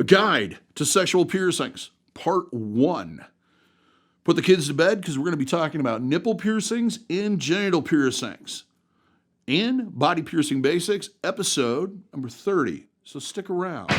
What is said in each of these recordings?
A Guide to Sexual Piercings, Part 1. Put the kids to bed because we're going to be talking about nipple piercings and genital piercings. And Body Piercing Basics, episode number 30. So stick around.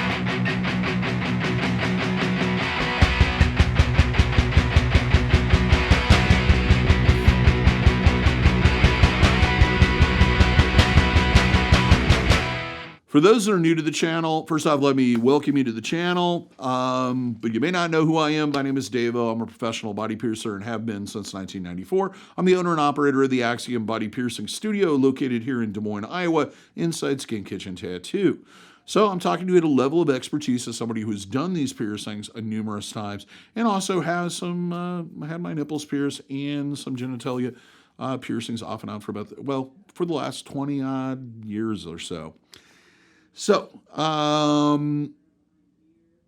For those that are new to the channel, first off, let me welcome you to the channel. But you may not know who I am. My name is DaVo. I'm a professional body piercer and have been since 1994. I'm the owner and operator of the Axiom Body Piercing Studio located here in Des Moines, Iowa, inside Skin Kitchen Tattoo. So I'm talking to you at a level of expertise as somebody who's done these piercings numerous times and also has had my nipples pierced and some genitalia piercings off and on for for the last 20 odd years or so. So,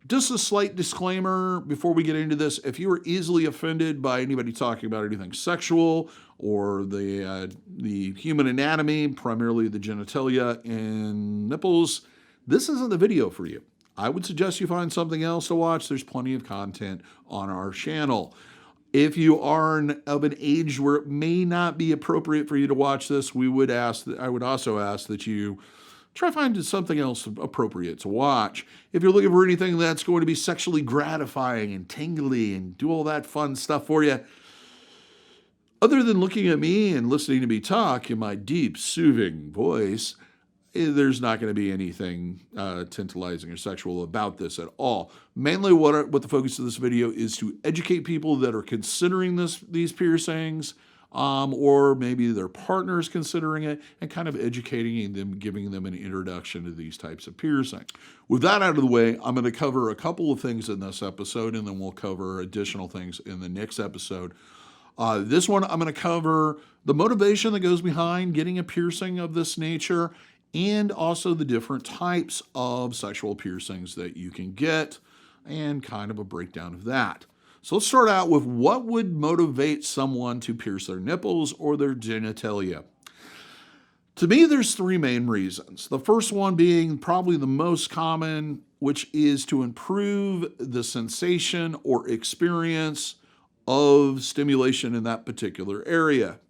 just a slight disclaimer before we get into this. If you are easily offended by anybody talking about anything sexual or the human anatomy, primarily the genitalia and nipples, this isn't the video for you. I would suggest you find something else to watch. There's plenty of content on our channel. If you are of an age where it may not be appropriate for you to watch this, I would also ask that you try to find something else appropriate to watch. If you're looking for anything that's going to be sexually gratifying and tingly and do all that fun stuff for you, other than looking at me and listening to me talk in my deep, soothing voice, there's not going to be anything tantalizing or sexual about this at all. Mainly what the focus of this video is to educate people that are considering these piercings, or maybe their partner's considering it, and kind of educating them, giving them an introduction to these types of piercing. With that out of the way, I'm going to cover a couple of things in this episode, and then we'll cover additional things in the next episode. This one, I'm going to cover the motivation that goes behind getting a piercing of this nature, and also the different types of sexual piercings that you can get, and kind of a breakdown of that. So let's start out with what would motivate someone to pierce their nipples or their genitalia. To me, there's three main reasons. The first one being probably the most common, which is to improve the sensation or experience of stimulation in that particular area.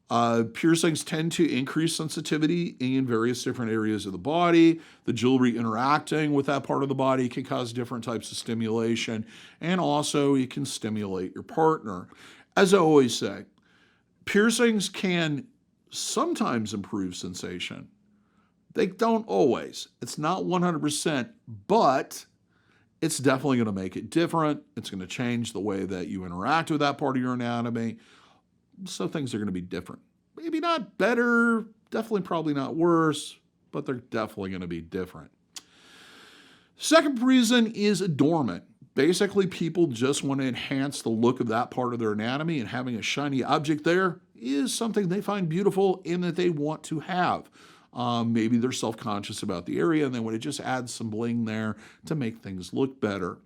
Piercings tend to increase sensitivity in various different areas of the body. The jewelry interacting with that part of the body can cause different types of stimulation, and also it can stimulate your partner. As I always say, piercings can sometimes improve sensation. They don't always. It's not 100%, but it's definitely going to make it different. It's going to change the way that you interact with that part of your anatomy. So things are going to be different. Maybe not better, definitely probably not worse, but they're definitely going to be different. Second reason is adornment. Basically, people just want to enhance the look of that part of their anatomy, and having a shiny object there is something they find beautiful and that they want to have. Maybe they're self-conscious about the area and they want to just add some bling there to make things look better.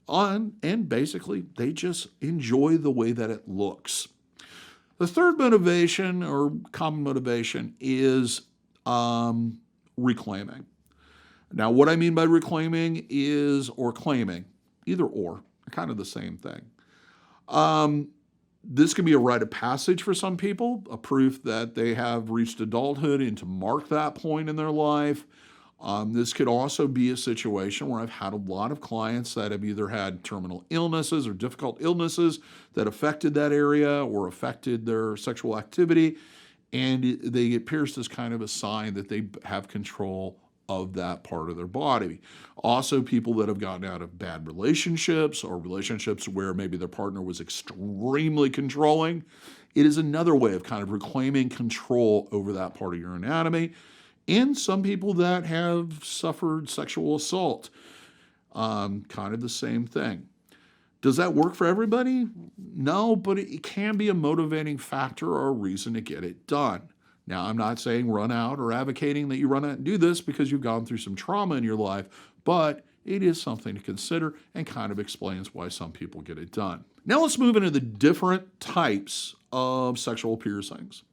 And basically, they just enjoy the way that it looks. The third motivation, or common motivation, is reclaiming. Now, what I mean by reclaiming is, or claiming, either or, kind of the same thing. This can be a rite of passage for some people, a proof that they have reached adulthood and to mark that point in their life. This could also be a situation where I've had a lot of clients that have either had terminal illnesses or difficult illnesses that affected that area or affected their sexual activity, and they get pierced as kind of a sign that they have control of that part of their body. Also, people that have gotten out of bad relationships or relationships where maybe their partner was extremely controlling. It is another way of kind of reclaiming control over that part of your anatomy. And some people that have suffered sexual assault, kind of the same thing. Does that work for everybody? No, but it can be a motivating factor or a reason to get it done. Now, I'm not saying run out or advocating that you run out and do this because you've gone through some trauma in your life, but it is something to consider and kind of explains why some people get it done. Now let's move into the different types of sexual piercings.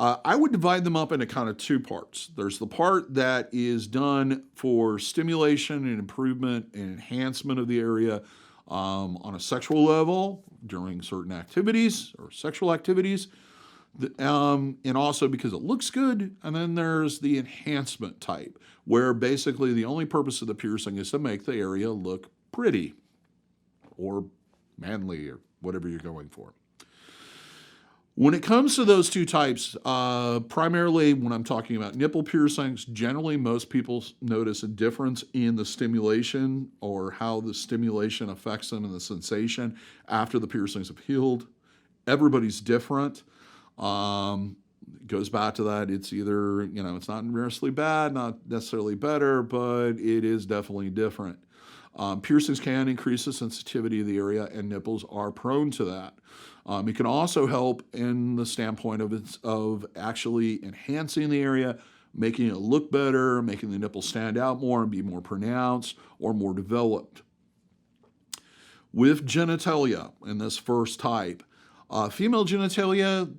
I would divide them up into kind of two parts. There's the part that is done for stimulation and improvement and enhancement of the area on a sexual level during certain activities or sexual activities, and also because it looks good. And then there's the enhancement type, where basically the only purpose of the piercing is to make the area look pretty or manly or whatever you're going for. When it comes to those two types, primarily when I'm talking about nipple piercings, generally most people notice a difference in the stimulation or how the stimulation affects them and the sensation after the piercings have healed. Everybody's different. It goes back to that. It's either, it's not necessarily bad, not necessarily better, but it is definitely different. Piercings can increase the sensitivity of the area, and nipples are prone to that. It can also help in the standpoint of actually enhancing the area, making it look better, making the nipple stand out more and be more pronounced or more developed. With genitalia in this first type, female genitalia,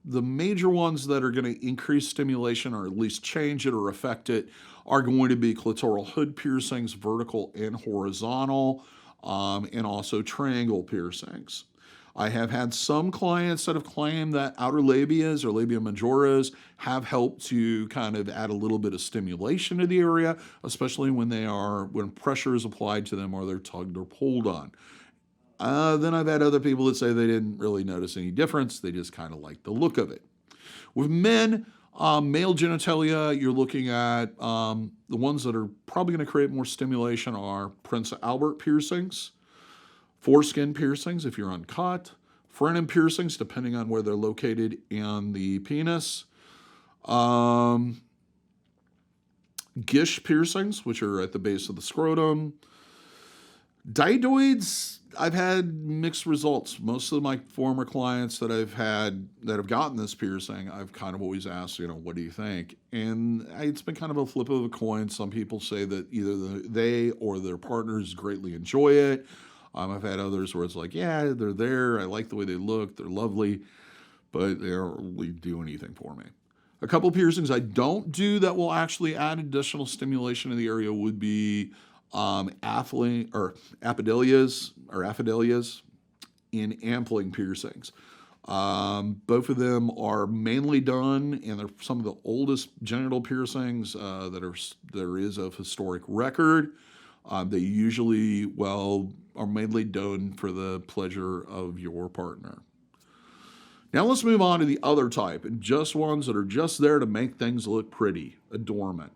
the major ones that are going to increase stimulation or at least change it or affect it are going to be clitoral hood piercings, vertical and horizontal, and also triangle piercings. I have had some clients that have claimed that outer labias or labia majoras have helped to kind of add a little bit of stimulation to the area, especially when pressure is applied to them or they're tugged or pulled on. Then I've had other people that say they didn't really notice any difference. They just kind of like the look of it. With men, male genitalia, you're looking at the ones that are probably going to create more stimulation are Prince Albert piercings, foreskin piercings if you're uncut, Frenum piercings depending on where they're located in the penis, Guiche piercings, which are at the base of the scrotum. Dydoids, I've had mixed results. Most of my former clients that I've had that have gotten this piercing, I've kind of always asked, what do you think? And it's been kind of a flip of a coin. Some people say that either they or their partners greatly enjoy it. I've had others where it's like, yeah, they're there. I like the way they look. They're lovely, but they don't really do anything for me. A couple piercings I don't do that will actually add additional stimulation in the area would be apidelias in ampling piercings. Both of them are mainly done, and they're some of the oldest genital piercings there is of historic record. They usually, are mainly done for the pleasure of your partner. Now let's move on to the other type, and just ones that are just there to make things look pretty, adornment.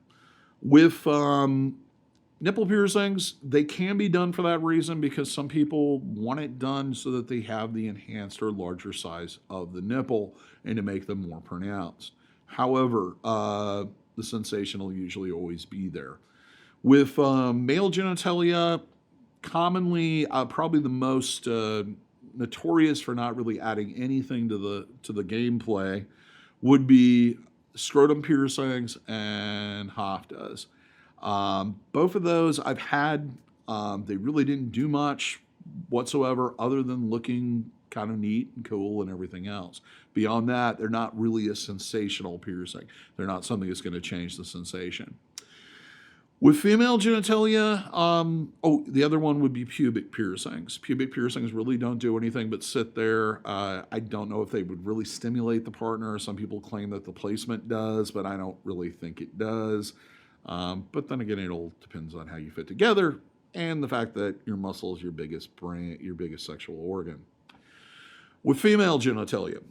With nipple piercings, they can be done for that reason because some people want it done so that they have the enhanced or larger size of the nipple and to make them more pronounced. However, the sensation will usually always be there. With male genitalia, commonly probably the most notorious for not really adding anything to the gameplay would be scrotum piercings and haftas. Both of those I've had. They really didn't do much whatsoever other than looking kind of neat and cool and everything else. Beyond that, they're not really a sensational piercing. They're not something that's going to change the sensation. With female genitalia, the other one would be pubic piercings. Pubic piercings really don't do anything but sit there. I don't know if they would really stimulate the partner. Some people claim that the placement does, but I don't really think it does. But then again, it all depends on how you fit together and the fact that your muscle is your biggest brain, your biggest sexual organ. With female genitalia,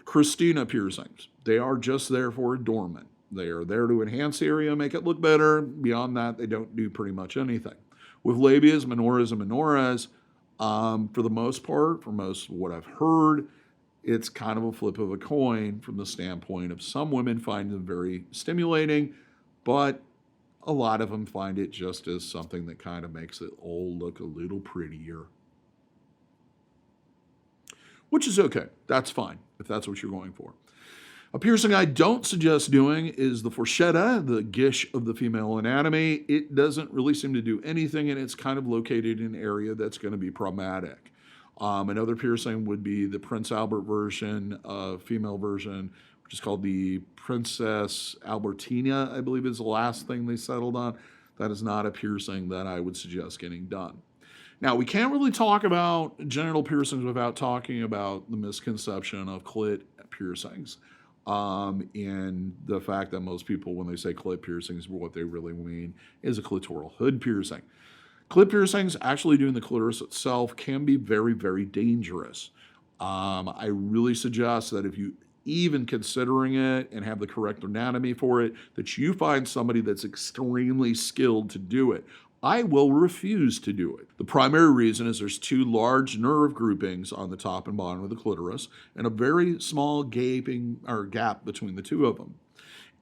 Christina piercings, they are just there for adornment. They are there to enhance the area, make it look better. Beyond that, they don't do pretty much anything. With labias, minoras, and minoras, for the most part, for most of what I've heard, it's kind of a flip of a coin from the standpoint of some women find them very stimulating, but a lot of them find it just as something that kind of makes it all look a little prettier. Which is okay. That's fine if that's what you're going for. A piercing I don't suggest doing is the forchetta, the guiche of the female anatomy. It doesn't really seem to do anything, and it's kind of located in an area that's going to be problematic. Another piercing would be the Prince Albert version, female version, which is called the Princess Albertina, I believe is the last thing they settled on. That is not a piercing that I would suggest getting done. Now, we can't really talk about genital piercings without talking about the misconception of clit piercings. And the fact that most people, when they say clit piercings, what they really mean is a clitoral hood piercing. Clit piercings, actually doing the clitoris itself, can be very, very dangerous. I really suggest that if you even considering it and have the correct anatomy for it, that you find somebody that's extremely skilled to do it. I will refuse to do it. The primary reason is there's two large nerve groupings on the top and bottom of the clitoris and a very small gaping or gap between the two of them.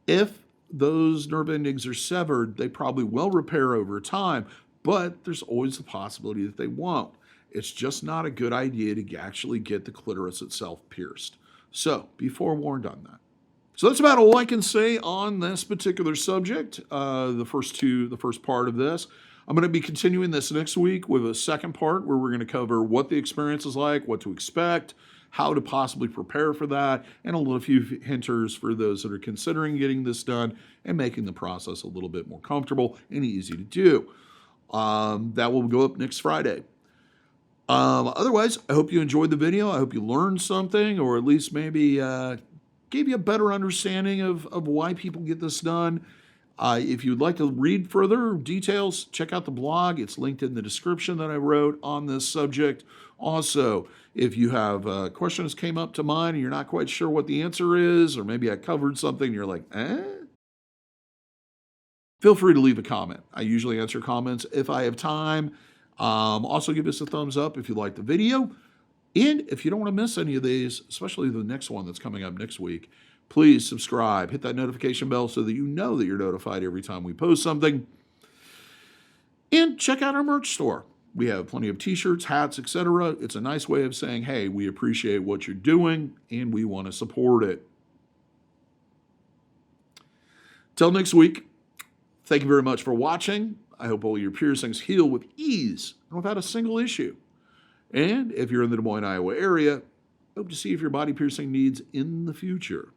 If those nerve endings are severed, they probably will repair over time, but there's always the possibility that they won't. It's just not a good idea to actually get the clitoris itself pierced. So be forewarned on that. So that's about all I can say on this particular subject, the first part of this. I'm going to be continuing this next week with a second part where we're going to cover what the experience is like, what to expect, how to possibly prepare for that, and a little few hinters for those that are considering getting this done and making the process a little bit more comfortable and easy to do. That will go up next Friday. Otherwise, I hope you enjoyed the video. I hope you learned something, or at least maybe gave you a better understanding of why people get this done. If you'd like to read further details, check out the blog. It's linked in the description that I wrote on this subject. Also, if you have questions came up to mind and you're not quite sure what the answer is, or maybe I covered something and you're like, feel free to leave a comment. I usually answer comments if I have time. Also, give us a thumbs up if you like the video. And if you don't want to miss any of these, especially the next one that's coming up next week, please subscribe. Hit that notification bell so that you know that you're notified every time we post something. And check out our merch store. We have plenty of t-shirts, hats, etc. It's a nice way of saying, hey, we appreciate what you're doing and we want to support it. Till next week, thank you very much for watching. I hope all your piercings heal with ease and without a single issue. And if you're in the Des Moines, Iowa area, hope to see if your body piercing needs in the future.